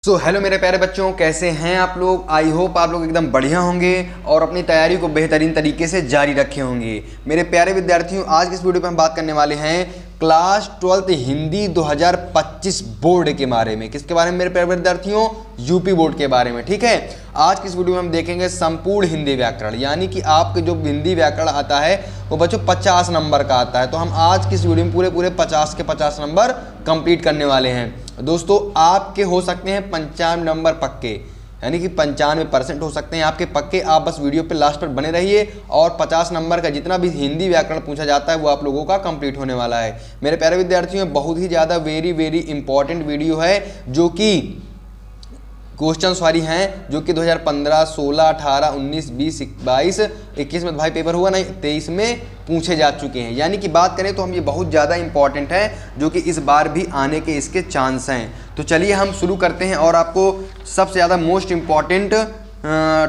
Hello मेरे प्यारे बच्चों, कैसे हैं आप लोग। आई होप आप लोग एकदम बढ़िया होंगे और अपनी तैयारी को बेहतरीन तरीके से जारी रखे होंगे। मेरे प्यारे विद्यार्थियों, आज की इस वीडियो पे हम बात करने वाले हैं क्लास 12th हिंदी 2025 बोर्ड के बारे में। किसके बारे में मेरे प्यारे विद्यार्थियों? यूपी बोर्ड के बारे में। ठीक है, आज की इस वीडियो में हम देखेंगे संपूर्ण हिंदी व्याकरण, यानी कि आपके जो हिंदी व्याकरण आता है वो बच्चों 50 नंबर का आता है। तो हम आज की इस वीडियो में पूरे 50 के 50 नंबर कंप्लीट करने वाले हैं। दोस्तों, आपके हो सकते हैं 95 नंबर पक्के, यानी कि 95% हो सकते हैं आपके पक्के। आप बस वीडियो पे लास्ट पर बने रहिए और 50 नंबर का जितना भी हिंदी व्याकरण पूछा जाता है वो आप लोगों का कंप्लीट होने वाला है। मेरे प्यारे विद्यार्थियों, बहुत ही ज़्यादा वेरी इंपॉर्टेंट वीडियो है, जो कि क्वेश्चन वाली हैं, जो कि 2015, 16, 18, 19, 20, 22, 21 में भाई पेपर हुआ नहीं, 23 में पूछे जा चुके हैं। यानी कि बात करें तो हम ये बहुत ज़्यादा इंपॉर्टेंट है, जो कि इस बार भी आने के इसके चांस हैं। तो चलिए हम शुरू करते हैं और आपको सबसे ज़्यादा मोस्ट इम्पॉर्टेंट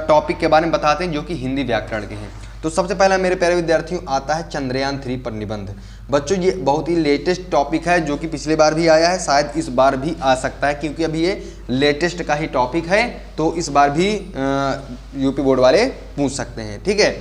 टॉपिक के बारे में बताते हैं, जो कि हिंदी व्याकरण के हैं। तो सबसे पहला मेरे प्यारे विद्यार्थियों आता है चंद्रयान 3 पर निबंध। बच्चों, ये बहुत ही लेटेस्ट टॉपिक है, जो कि पिछले बार भी आया है, शायद इस बार भी आ सकता है, क्योंकि अभी ये लेटेस्ट का ही टॉपिक है। तो इस बार भी यूपी बोर्ड वाले पूछ सकते हैं। ठीक है,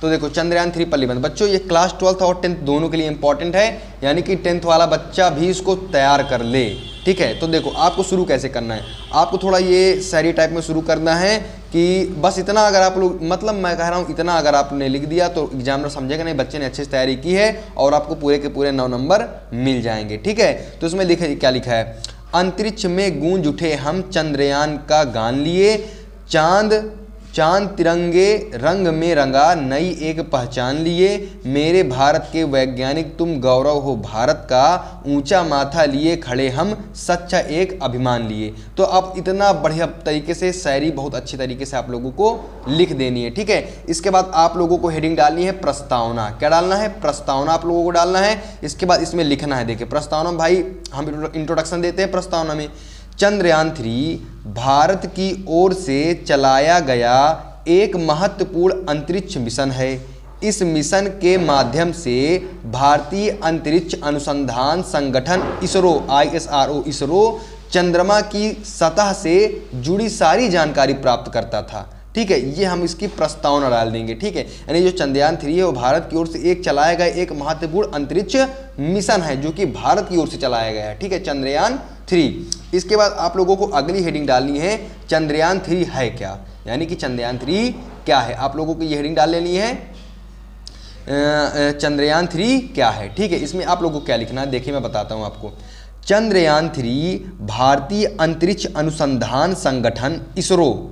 तो देखो चंद्रयान 3 पर निबंध। बच्चों, ये क्लास 12th और 10th दोनों के लिए इंपॉर्टेंट है, यानी कि 10th वाला बच्चा भी इसको तैयार कर ले। ठीक है, तो देखो आपको शुरू कैसे करना है। आपको थोड़ा ये शायरी टाइप में शुरू करना है कि बस इतना अगर आप लोग, मतलब मैं कह रहा हूँ इतना अगर आपने लिख दिया तो एग्जामिनर समझेगा नहीं बच्चे ने अच्छे से तैयारी की है, और आपको पूरे के पूरे 9 नंबर मिल जाएंगे। ठीक है, तो इसमें लिखे क्या लिखा है? अंतरिक्ष में गूंज उठे हम चंद्रयान का गान लिए, चांद तिरंगे रंग में रंगा नई एक पहचान लिए, मेरे भारत के वैज्ञानिक तुम गौरव हो भारत का, ऊंचा माथा लिए खड़े हम सच्चा एक अभिमान लिए। तो अब इतना बढ़िया तरीके से शायरी बहुत अच्छी तरीके से आप लोगों को लिख देनी है। ठीक है, इसके बाद आप लोगों को हेडिंग डालनी है प्रस्तावना। क्या डालना है? प्रस्तावना आप लोगों को डालना है। इसके बाद इसमें लिखना है, देखिए प्रस्तावना भाई हम इंट्रोडक्शन देते हैं प्रस्तावना में। चंद्रयान 3 भारत की ओर से चलाया गया एक महत्वपूर्ण अंतरिक्ष मिशन है। इस मिशन के माध्यम से भारतीय अंतरिक्ष अनुसंधान संगठन इसरो चंद्रमा की सतह से जुड़ी सारी जानकारी प्राप्त करता था। ठीक है, ये हम इसकी प्रस्तावना डाल देंगे। ठीक है, यानी जो चंद्रयान 3 है वो भारत की ओर से एक चलाया गया एक महत्वपूर्ण अंतरिक्ष मिशन है, जो कि भारत की ओर से चलाया गया है। ठीक है, चंद्रयान 3। इसके बाद आप लोगों को अगली हेडिंग डालनी है चंद्रयान 3 है क्या, यानी कि चंद्रयान 3 क्या है। आप लोगों को ये हेडिंग डाल लेनी है चंद्रयान 3 क्या है। ठीक है, इसमें आप लोगों को क्या लिखना है, देखिए मैं बताता हूँ आपको। चंद्रयान 3 भारतीय अंतरिक्ष अनुसंधान संगठन इसरो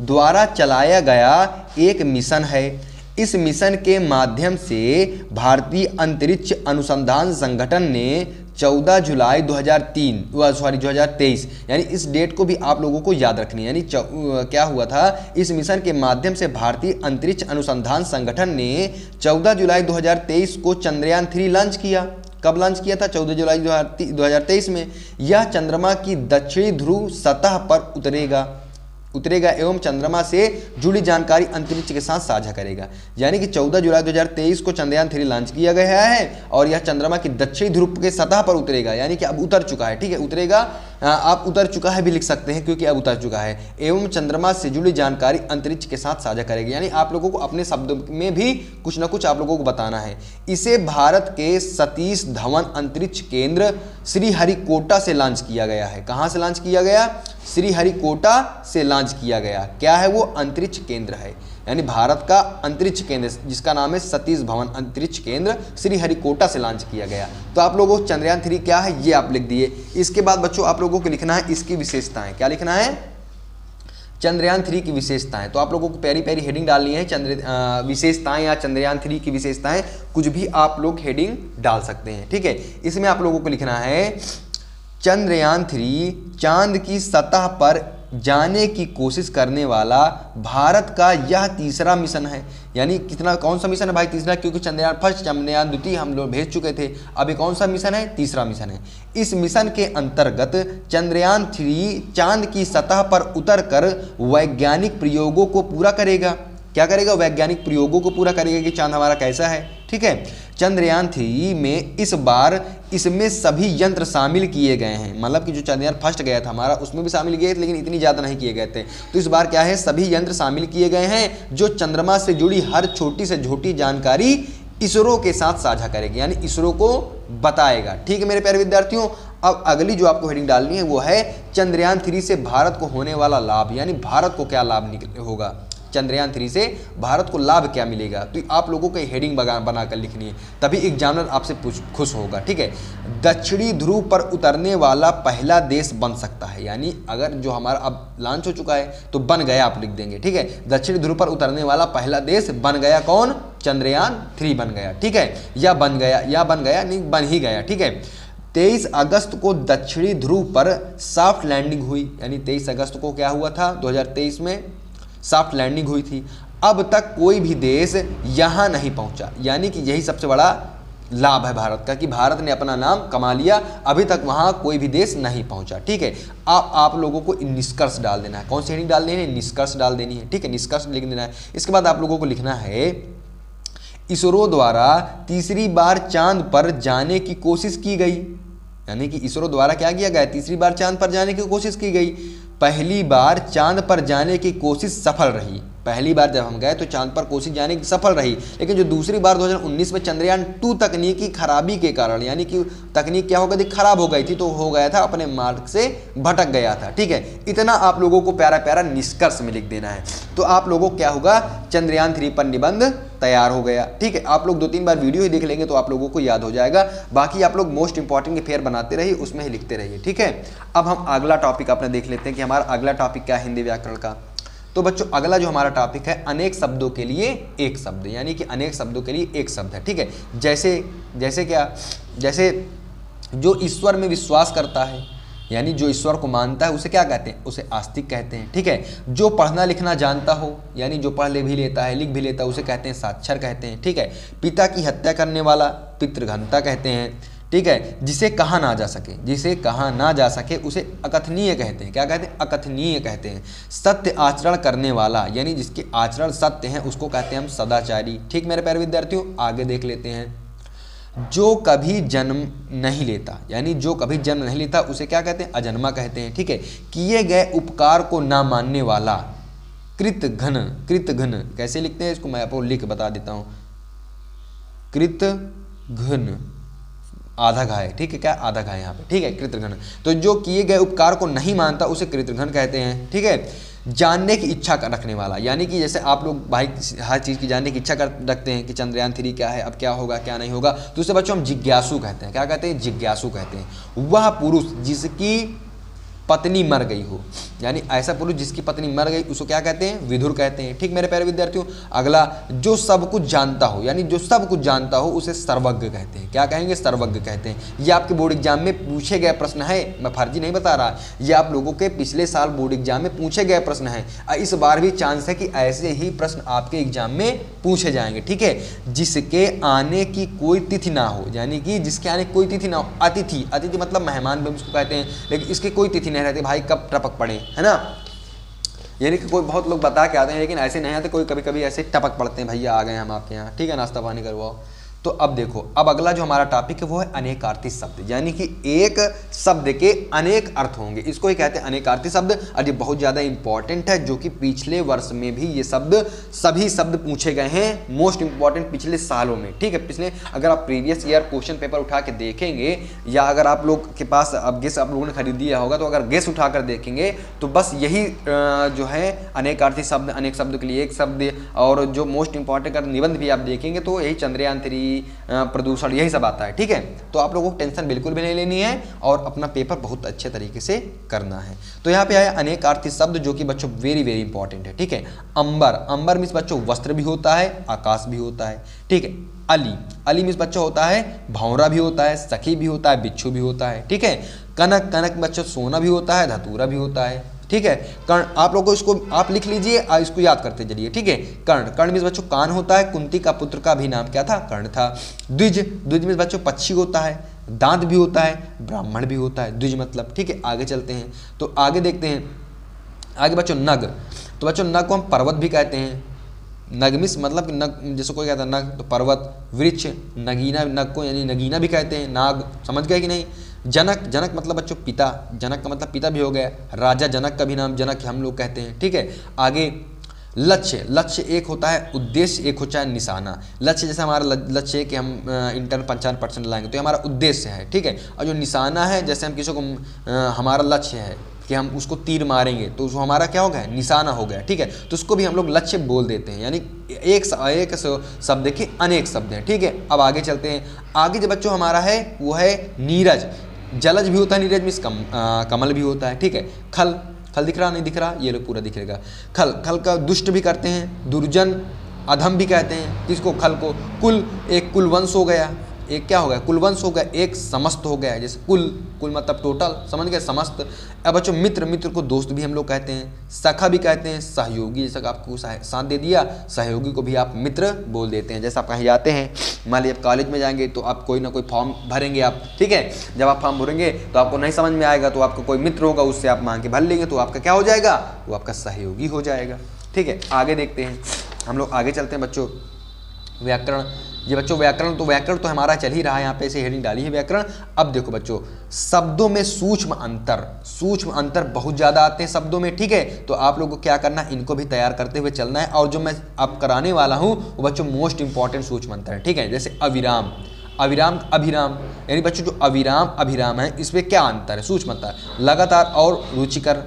द्वारा चलाया गया एक मिशन है। इस मिशन के माध्यम से भारतीय अंतरिक्ष अनुसंधान संगठन ने 14 जुलाई 2023, यानी इस डेट को भी आप लोगों को याद रखनी है। यानी क्या हुआ था, इस मिशन के माध्यम से भारतीय अंतरिक्ष अनुसंधान संगठन ने 14 जुलाई 2023 को चंद्रयान 3 लॉन्च किया। कब लॉन्च किया था? 14 जुलाई 2023 में। यह चंद्रमा की दक्षिणी ध्रुव सतह पर उतरेगा एवं चंद्रमा से जुड़ी जानकारी अंतरिक्ष के साथ साझा करेगा। यानी कि 14 जुलाई 2023 को चंद्रयान 3 लॉन्च किया गया है और यह चंद्रमा की दक्षिणी ध्रुव के सतह पर उतरेगा, यानी कि अब उतर चुका है। ठीक है, उतरेगा, आप उतर चुका है भी लिख सकते हैं, क्योंकि अब उतर चुका है। एवं चंद्रमा से जुड़ी जानकारी अंतरिक्ष के साथ साझा करेगी, यानी आप लोगों को अपने शब्द में भी कुछ ना कुछ आप लोगों को बताना है। इसे भारत के सतीश धवन अंतरिक्ष केंद्र श्रीहरिकोटा से लॉन्च किया गया है। कहाँ से लॉन्च किया गया? श्रीहरिकोटा से लॉन्च किया गया। क्या है वो? अंतरिक्ष केंद्र है, यानी भारत का अंतरिक्ष केंद्र जिसका नाम है सतीश धवन अंतरिक्ष केंद्र श्रीहरिकोटा से लॉन्च किया गया। तो आप लोगों को चंद्रयान 3 क्या है ये आप लिख दिए। इसके बाद बच्चों आप लोगों को लिखना है इसकी विशेषताएं। क्या लिखना है? चंद्रयान 3 की विशेषताएं। तो आप लोगों को प्यारी प्यारी हेडिंग डालनी है विशेषताएं या चंद्रयान 3 की विशेषताएं, कुछ भी आप लोग हेडिंग डाल सकते हैं। ठीक है, इसमें आप लोगों को लिखना है चंद्रयान 3 चांद की सतह पर जाने की कोशिश करने वाला भारत का यह तीसरा मिशन है। यानी कितना, कौन सा मिशन है भाई? तीसरा, क्योंकि चंद्रयान फर्स्ट, चंद्रयान द्वितीय हम लोग भेज चुके थे। अभी कौन सा मिशन है? तीसरा मिशन है। इस मिशन के अंतर्गत चंद्रयान 3 चांद की सतह पर उतरकर वैज्ञानिक प्रयोगों को पूरा करेगा। क्या करेगा? वैज्ञानिक प्रयोगों को पूरा करेगा कि चांद हमारा कैसा है। ठीक है, चंद्रयान 3 में इस बार इसमें सभी यंत्र शामिल किए गए हैं। मतलब कि जो चंद्रयान फर्स्ट गया था हमारा उसमें भी शामिल किए थे, लेकिन इतनी ज़्यादा नहीं किए गए थे। तो इस बार क्या है, सभी यंत्र शामिल किए गए हैं जो चंद्रमा से जुड़ी हर छोटी से छोटी जानकारी इसरो के साथ साझा करेगी, यानी इसरो को बताएगा। ठीक है मेरे प्यारे विद्यार्थियों, अब अगली जो आपको हेडिंग डालनी है वो है चंद्रयान 3 से भारत को होने वाला लाभ, यानी भारत को क्या लाभ होगा, चंद्रयान 3 से भारत को लाभ क्या मिलेगा। तो आप लोगों को हेडिंग बनाकर लिखनी है, तभी एग्जामिनर आपसे खुश होगा। ठीक है, दक्षिणी ध्रुव पर उतरने वाला पहला देश बन सकता है, यानी अगर जो हमारा अब लॉन्च हो चुका है तो बन गया आप लिख देंगे। ठीक है, दक्षिणी ध्रुव पर उतरने वाला पहला देश बन गया, कौन, चंद्रयान 3 बन गया। ठीक है, या बन गया नहीं, बन ही गया। ठीक है, 23 अगस्त को दक्षिणी ध्रुव पर सॉफ्ट लैंडिंग हुई, यानी 23 अगस्त को क्या हुआ था, 2023 में सॉफ्ट लैंडिंग हुई थी। अब तक कोई भी देश यहां नहीं पहुंचा, यानी कि यही सबसे बड़ा लाभ है भारत का कि भारत ने अपना नाम कमा लिया, अभी तक वहां कोई भी देश नहीं पहुंचा। ठीक है, आप लोगों को निष्कर्ष डाल देना है। कौन सी हेडिंग डाल देनी है, निष्कर्ष डाल देनी है। ठीक है, निष्कर्ष लिख देना है। इसके बाद आप लोगों को लिखना है इसरो द्वारा तीसरी बार चांद पर जाने की कोशिश की गई, यानी कि इसरो द्वारा क्या किया गया, तीसरी बार चांद पर जाने की कोशिश की गई। पहली बार चांद पर जाने की कोशिश सफल रही, पहली बार जब हम गए तो चांद पर कोशिश जाने की सफल रही, लेकिन जो दूसरी बार 2019 में चंद्रयान 2 तकनीकी खराबी के कारण, यानी कि तकनीक क्या हो गई थी, खराब हो गई थी, तो हो गया था अपने मार्ग से भटक गया था। ठीक है, इतना आप लोगों को प्यारा प्यारा निष्कर्ष में लिख देना है। तो आप लोगों को क्या होगा, चंद्रयान 3 पर निबंध तैयार हो गया। ठीक है, आप लोग 2-3 बार वीडियो ही देख लेंगे तो आप लोगों को याद हो जाएगा। बाकी आप लोग मोस्ट इंपॉर्टेंट के फेयर बनाते रहिए, उसमें ही लिखते रहिए। ठीक है, अब हम अगला टॉपिक अपने देख लेते हैं कि हमारा अगला टॉपिक क्या है हिंदी व्याकरण का। तो बच्चों अगला जो हमारा टॉपिक है अनेक शब्दों के लिए एक शब्द, यानी कि अनेक शब्दों के लिए एक शब्द है। ठीक है, जैसे क्या, जैसे जो ईश्वर में विश्वास करता है, यानी जो ईश्वर को मानता है उसे क्या कहते हैं, उसे आस्तिक कहते हैं। ठीक है, जो पढ़ना लिखना जानता हो, यानी जो पढ़ ले भी लेता है, लिख भी लेता है, उसे कहते हैं साक्षर कहते हैं। ठीक है, पिता की हत्या करने वाला पितृघ्नता कहते हैं। ठीक है, जिसे कहा ना जा सके उसे अकथनीय कहते हैं। क्या कहते हैं, अकथनीय कहते हैं। सत्य आचरण करने वाला, यानी जिसके आचरण सत्य हैं उसको कहते हैं हम सदाचारी। ठीक मेरे प्यारे विद्यार्थियों, आगे देख लेते हैं। जो कभी जन्म नहीं लेता, यानी जो कभी जन्म नहीं लेता उसे क्या कहते हैं, अजन्मा कहते हैं। ठीक है, किए गए उपकार को ना मानने वाला कृतघ्न कैसे लिखते हैं, इसको मैं आपको लिख बता देता हूं, कृतघ्न आधा घा है। ठीक है, क्या आधा घा है यहाँ पे। ठीक है, कृतघ्न, तो जो किए गए उपकार को नहीं मानता उसे कृतघ्न कहते हैं। ठीक है, जानने की इच्छा रखने वाला, यानी कि जैसे आप लोग भाई हर चीज़ की जानने की इच्छा रखते हैं कि चंद्रयान 3 क्या है, अब क्या होगा क्या नहीं होगा, तो उसे बच्चों हम जिज्ञासु कहते हैं। क्या कहते हैं, जिज्ञासु कहते हैं। वह पुरुष जिसकी पत्नी मर गई हो, यानी ऐसा पुरुष जिसकी पत्नी मर गई उसको क्या कहते हैं, विधुर कहते हैं। ठीक मेरे प्यारे विद्यार्थियों, अगला जो सब कुछ जानता हो, यानी जो सब कुछ जानता हो उसे सर्वज्ञ कहते हैं। क्या कहेंगे, सर्वज्ञ कहते हैं। ये आपके बोर्ड एग्जाम में पूछे गए प्रश्न है, मैं फर्जी नहीं बता रहा, ये आप लोगों के पिछले साल बोर्ड एग्जाम में पूछे गए प्रश्न है। इस बार भी चांस है कि ऐसे ही प्रश्न आपके एग्जाम में पूछे जाएंगे। ठीक है, जिसके आने की कोई तिथि ना हो, यानी कि जिसके आने की कोई तिथि ना हो, अतिथि मतलब मेहमान भी उसको कहते हैं, लेकिन इसकी कोई तिथि रहते भाई कब टपक पड़े, है ना, यानी कि कोई बहुत लोग बता के आते हैं लेकिन ऐसे नहीं आते, कोई कभी कभी ऐसे टपक पड़ते हैं, भैया आ गए हम आपके यहाँ, ठीक है, नाश्ता पानी करवाओ। तो अब देखो, अब अगला जो हमारा टॉपिक है वो है अनेकार्थी शब्द, यानी कि एक शब्द के अनेक अर्थ होंगे, इसको ही कहते हैं अनेकार्थी शब्द। और ये बहुत ज़्यादा इंपॉर्टेंट है, जो कि पिछले वर्ष में भी ये शब्द सभी शब्द पूछे गए हैं, मोस्ट इंपॉर्टेंट पिछले सालों में। ठीक है, पिछले अगर आप प्रीवियस ईयर क्वेश्चन पेपर उठा के देखेंगे, या अगर आप लोग के पास अब गेस आप लोगों ने खरीद दिया होगा, तो अगर गेस उठा कर देखेंगे तो बस यही जो है अनेकार्थी शब्द, अनेक शब्द के लिए एक शब्द, और जो मोस्ट इंपॉर्टेंट अगर निबंध भी आप देखेंगे तो यही चंद्रयान 3, प्रदूषण, यही सब आता है। ठीक है, तो आप लोगों को टेंशन बिल्कुल भी नहीं लेनी है और अपना पेपर बहुत अच्छे तरीके से करना है। तो यहाँ पे आया अनेकार्थी शब्द, जो कि बच्चों वेरी वेरी इंपॉर्टेंट है। ठीक है, अंबर मीन्स बच्चों वस्त्र भी होता है, आकाश भी होता है। ठीक है, अली मीन्स बच्चों होता है भौरा भी होता है, सखी भी होता है, बिच्छू भी होता है। ठीक है, कनक बच्चों सोना भी होता है, धतूरा भी होता है। ठीक है, कर्ण, आप लोगों को इसको आप लिख लीजिए, इसको याद करते चलिए। ठीक है, कर्ण मीन्स बच्चों कान होता है, कुंती का पुत्र का भी नाम क्या था, कर्ण था। द्विज मीन्स बच्चों पक्षी होता है, दांत भी होता है, ब्राह्मण भी होता है, द्विज मतलब। ठीक है, आगे चलते हैं, तो आगे देखते हैं, आगे बच्चों नग, तो बच्चों नग को हम पर्वत भी कहते हैं, नगमिस मतलब कि नग, जैसे कोई कहता है नग तो पर्वत, वृक्ष, नगीना, नग को यानी नगीना भी कहते हैं, नाग, समझ गए कि नहीं। जनक, जनक मतलब बच्चों पिता, जनक का मतलब पिता भी हो गया। राजा जनक का भी नाम जनक हम लोग कहते हैं, ठीक है। आगे लक्ष्य, लक्ष्य एक होता है उद्देश्य, एक होता है निशाना। लक्ष्य जैसे हमारा लक्ष्य है कि हम इंटर 55% लाएंगे तो ये हमारा उद्देश्य है, ठीक है। और जो निशाना है, जैसे हम किसी को हमारा लक्ष्य है कि हम उसको तीर मारेंगे तो वो हमारा क्या हो गया, निशाना हो गया, ठीक है। तो उसको भी हम लोग लक्ष्य बोल देते हैं, यानी एक शब्द के अनेक शब्द हैं, ठीक है। अब आगे चलते हैं। आगे जो बच्चों हमारा है वो है नीरज। जलज भी होता है नीरज मीन्स कमल भी होता है, ठीक है। खल, खल दिख रहा नहीं दिख रहा, ये लोग पूरा दिखेगा। खल, खल का दुष्ट भी करते हैं, दुर्जन, अधम भी कहते हैं किसको, खल को। कुल, एक कुलवंश हो गया, एक क्या हो गया, कुलवंश हो गया, एक समस्त हो गया, जैसे कुल, कुल मतलब टोटल, समझ गए, समस्त। अब बच्चों मित्र, मित्र को दोस्त भी हम लोग कहते हैं, सखा भी कहते हैं, सहयोगी, जैसा आपको साथ दे दिया, सहयोगी को भी आप मित्र बोल देते हैं। जैसे आप कहीं जाते हैं, मान लीजिए आप कॉलेज में जाएंगे तो आप कोई ना कोई फॉर्म भरेंगे आप, ठीक है। जब आप फॉर्म भरेंगे तो आपको नहीं समझ में आएगा तो आपका कोई मित्र होगा, उससे आप मांग के भर लेंगे तो आपका क्या हो जाएगा, वो आपका सहयोगी हो जाएगा, ठीक है। आगे देखते हैं, हम लोग आगे चलते हैं बच्चों। व्याकरण, ये बच्चों व्याकरण तो हमारा चल ही रहा है, यहाँ पे ऐसे हेडिंग डाली है व्याकरण। अब देखो बच्चों, शब्दों में सूक्ष्म अंतर बहुत ज़्यादा आते हैं शब्दों में, ठीक है। तो आप लोगों को क्या करना है, इनको भी तैयार करते हुए चलना है। और जो मैं अब कराने वाला हूँ वो बच्चों मोस्ट इंपॉर्टेंट सूक्ष्म अंतर है, ठीक है। जैसे अविराम, अविराम, अभिराम, यानी बच्चों जो अविराम अभिराम है इसमें क्या अंतर है, सूक्ष्म अंतर। लगातार और रुचिकर,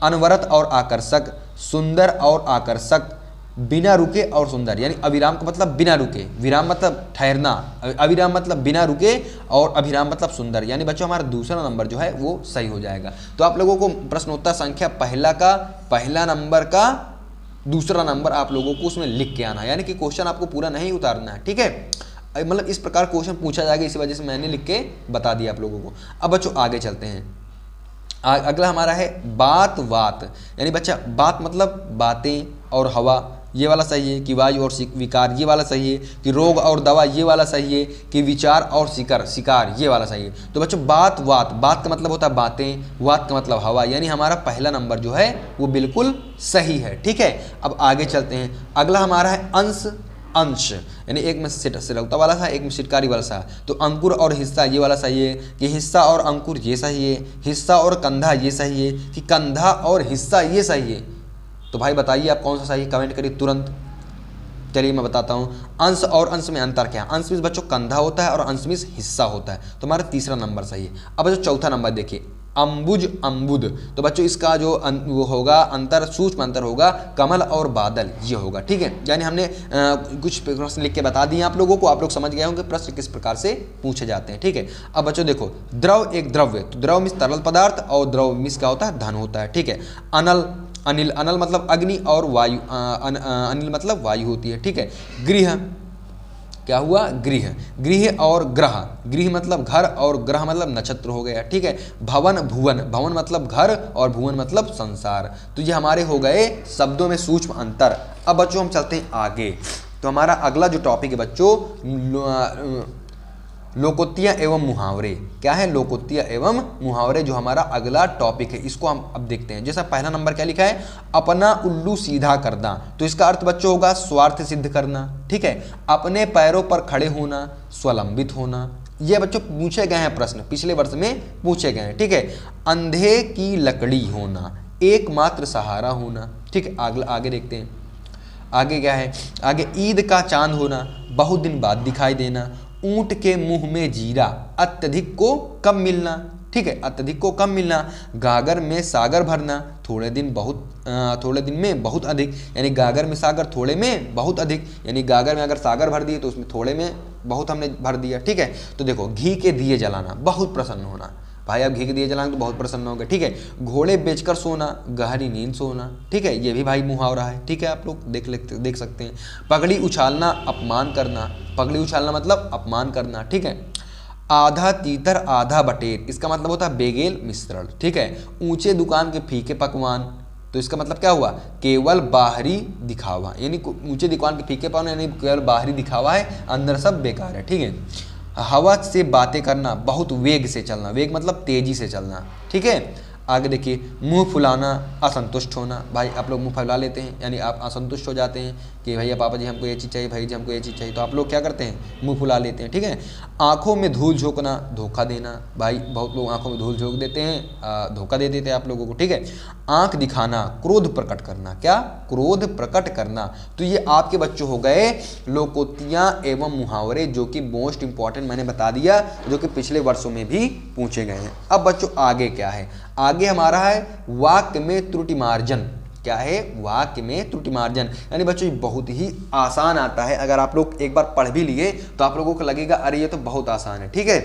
अनवरत और आकर्षक, सुंदर और आकर्षक, बिना रुके और सुंदर, यानी अविराम का मतलब बिना रुके, विराम मतलब ठहरना, अविराम मतलब बिना रुके, और अभिराम मतलब सुंदर, यानी बच्चों हमारा दूसरा नंबर जो है वो सही हो जाएगा। तो आप लोगों को प्रश्नोत्तर संख्या पहला नंबर का दूसरा नंबर आप लोगों को उसमें लिख के आना, यानी कि क्वेश्चन आपको पूरा नहीं उतारना है, ठीक है। मतलब इस प्रकार क्वेश्चन पूछा जाएगा, इसी वजह से मैंने लिख के बता दिया आप लोगों को। अब बच्चों आगे चलते हैं। अगला हमारा है बात, वात, यानी बच्चा बात मतलब बातें और हवा, ये वाला सही है। कि वायु और विकार, ये वाला सही है। कि रोग और दवा, ये वाला सही है। कि विचार और शिकार, ये वाला सही है। तो बच्चों बात, वात, बात का मतलब होता है बातें, वात का मतलब हवा, यानी हमारा पहला नंबर जो है वो बिल्कुल सही है, ठीक है। अब आगे चलते हैं। अगला हमारा है अंश, अंश, यानी एक में सिलौता वाला था, एक में सिटकारी वाला था। तो अंकुर और हिस्सा, ये वाला सही है। कि हिस्सा और अंकुर, ये सही है। हिस्सा और कंधा, ये सही है। कि कंधा और हिस्सा, ये सही है। तो भाई बताइए आप कौन सा सही, कमेंट करिए तुरंत। चलिए मैं बताता हूँ, अंश और अंश में अंतर क्या है। अंश में बच्चों कंधा होता है और अंश में हिस्सा होता है, तो हमारा तीसरा नंबर सही है। अब जो चौथा नंबर देखिए, अम्बुज, अम्बुद, तो बच्चों इसका जो वो होगा अंतर, सूक्ष्म अंतर होगा, कमल और बादल, ये होगा, ठीक है। यानी हमने कुछ प्रश्न लिख के बता दिए आप लोगों को, आप लोग समझ गए होंगे प्रश्न किस प्रकार से पूछे जाते हैं, ठीक है। अब बच्चों देखो, द्रव एक द्रव्य, तो द्रव मीन्स तरल पदार्थ और द्रव मीन्स क्या होता है, धन होता है, ठीक है। अनल, अनिल, अनल मतलब अग्नि और वायु, अनिल मतलब वायु होती है, ठीक है। गृह, क्या हुआ, गृह, गृह और ग्रह, गृह मतलब घर और ग्रह मतलब नक्षत्र हो गया, ठीक है। भवन, भुवन, भवन मतलब घर और भुवन मतलब संसार। तो ये हमारे हो गए शब्दों में सूक्ष्म अंतर। अब बच्चों हम चलते हैं आगे। तो हमारा अगला जो टॉपिक है बच्चों, लोकोक्तियाँ एवं मुहावरे। क्या है, लोकोक्तियाँ एवं मुहावरे, जो हमारा अगला टॉपिक है, इसको हम अब देखते हैं। जैसा पहला नंबर क्या लिखा है, अपना उल्लू सीधा करना, तो इसका अर्थ बच्चों होगा स्वार्थ सिद्ध करना, ठीक है। अपने पैरों पर खड़े होना, स्वलंबित होना, ये बच्चों पूछे गए हैं प्रश्न, पिछले वर्ष में पूछे गए हैं, ठीक है। अंधे की लकड़ी होना, एकमात्र सहारा होना, ठीक है। आगे देखते हैं, आगे क्या है, आगे ईद का चांद होना, बहुत दिन बाद दिखाई देना, ऊंट के मुंह में जीरा, अत्यधिक को कम मिलना, ठीक है, अत्यधिक को कम मिलना, गागर में सागर भरना, थोड़े दिन में बहुत अधिक, यानी गागर में सागर, थोड़े में बहुत अधिक, यानी गागर में अगर सागर भर दिए तो उसमें थोड़े में बहुत हमने भर दिया, ठीक है। तो देखो, घी के दिए जलाना, बहुत प्रसन्न होना, भाई आप घी के दिए जलाएंगे तो बहुत प्रसन्न होंगे, ठीक है। घोड़े बेचकर सोना, गहरी नींद सोना, ठीक है, ये भी भाई मुहावरा है, ठीक है, आप लोग देख सकते हैं। पगड़ी उछालना, अपमान करना, पगड़ी उछालना मतलब अपमान करना, ठीक है। आधा तीतर आधा बटेर, इसका मतलब होता है बेगेल मिश्रण, ठीक है। ऊंचे दुकान के फीके पकवान, तो इसका मतलब क्या हुआ, केवल बाहरी दिखावा, यानी ऊंचे दुकान के फीके पकवान यानी केवल बाहरी दिखावा है, अंदर सब बेकार है, ठीक है। हवा से बातें करना, बहुत वेग से चलना, वेग मतलब तेजी से चलना, ठीक है। आगे देखिए, मुंह फुलाना, असंतुष्ट होना। भाई आप लोग मुंह फुला लेते हैं, यानी आप असंतुष्ट हो जाते हैं कि भैया पापा जी हमको ये चीज़ चाहिए, भाई जी हमको ये चीज़ चाहिए, तो आप लोग क्या करते हैं, मुंह फुला लेते हैं। ठीक है। आंखों में धूल झोंकना, धोखा देना। भाई बहुत लोग आंखों में धूल झोंक देते हैं, धोखा दे देते हैं आप लोगों को। ठीक है। आंख दिखाना, क्रोध प्रकट करना। क्या? क्रोध प्रकट करना। तो ये आपके बच्चों हो गए लोकोक्तियां एवं मुहावरे, जो कि मोस्ट इंपॉर्टेंट मैंने बता दिया, जो कि पिछले वर्षों में भी पूछे गए हैं। अब बच्चों आगे क्या है, आगे हमारा है वाक्य में त्रुटि मार्जन। क्या है? वाक्य में त्रुटि मार्जन। यानी बच्चों ये बहुत ही आसान आता है, अगर आप लोग एक बार पढ़ भी लिए तो आप लोगों को लगेगा अरे ये तो बहुत आसान है। ठीक है।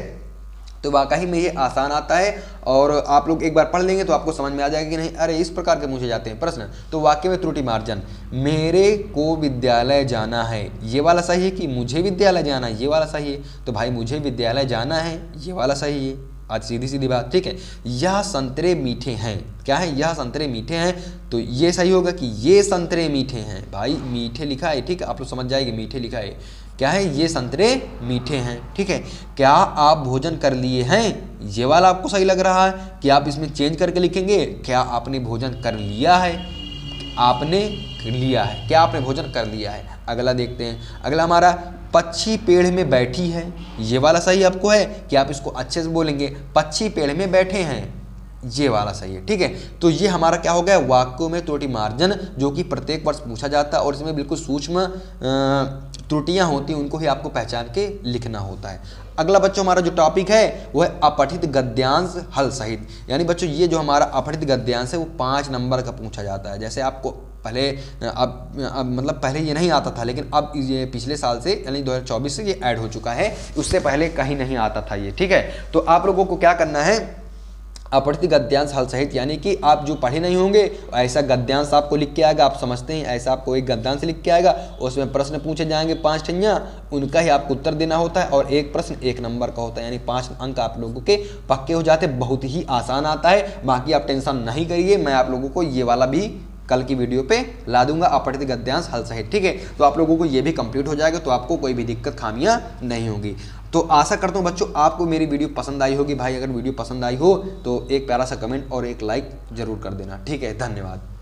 तो वाकई में ये आसान आता है, और आप लोग एक बार पढ़ लेंगे तो आपको समझ में आ जाएगा कि नहीं अरे इस प्रकार के पूछे जाते हैं प्रश्न। तो वाक्य में त्रुटि मार्जन, मेरे को विद्यालय जाना है, ये वाला सही है कि मुझे विद्यालय जाना है, ये वाला सही है। तो भाई मुझे विद्यालय जाना है, ये वाला सही है। आज सीधी सीधी बात। ठीक है। यह संतरे मीठे हैं। क्या है? यह संतरे मीठे हैं, तो ये सही होगा कि ये संतरे मीठे हैं। भाई मीठे लिखा है, ठीक है, आप लोग समझ जाएंगे मीठे लिखा है। क्या है? ये संतरे मीठे हैं। ठीक है। क्या आप भोजन कर लिए हैं, ये वाला आपको सही लग रहा है कि आप इसमें चेंज करके लिखेंगे, क्या आपने भोजन कर लिया है, आपने लिया है, क्या आपने भोजन कर लिया है। अगला देखते हैं, अगला हमारा पक्षी पेड़ में बैठी है, ये वाला सही आपको है कि आप इसको अच्छे से बोलेंगे, पक्षी पेड़ में बैठे हैं, ये वाला सही है। ठीक है। तो ये हमारा क्या हो गया, वाक्यों में त्रुटि मार्जन, जो कि प्रत्येक वर्ष पूछा जाता है, और इसमें बिल्कुल सूक्ष्म त्रुटियां होती हैं, उनको ही आपको पहचान के लिखना होता है। अगला बच्चों हमारा जो टॉपिक है वो है अपठित गद्यांश हल सहित। यानी बच्चों ये जो हमारा अपठित गद्यांश है वो 5 नंबर का पूछा जाता है। जैसे आपको पहले अब मतलब पहले ये नहीं आता था, लेकिन अब ये पिछले साल से यानी 2024 से ये ऐड हो चुका है, उससे पहले कहीं नहीं आता था ये। ठीक है। तो आप लोगों को क्या करना है, अपठित गद्यांश हल सहित, यानी कि आप जो पढ़े नहीं होंगे ऐसा गद्यांश आपको लिख के आएगा, आप समझते हैं ऐसा आपको एक गद्यांश लिख के आएगा, उसमें प्रश्न पूछे जाएंगे 5 ठियाँ, उनका ही आपको उत्तर देना होता है, और एक प्रश्न 1 नंबर का होता है, यानी 5 अंक आप लोगों के पक्के हो जाते हैं। बहुत ही आसान आता है, बाकी आप टेंशन नहीं करिए, मैं आप लोगों को ये वाला भी कल की वीडियो पे ला दूंगा, अपठित गद्यांश हल सहित। ठीक है। तो आप लोगों को ये भी कंप्लीट हो जाएगा, तो आपको कोई भी दिक्कत खामियां नहीं होगी। तो आशा करता हूँ बच्चों आपको मेरी वीडियो पसंद आई होगी। भाई अगर वीडियो पसंद आई हो तो एक प्यारा सा कमेंट और एक लाइक जरूर कर देना। ठीक है। धन्यवाद।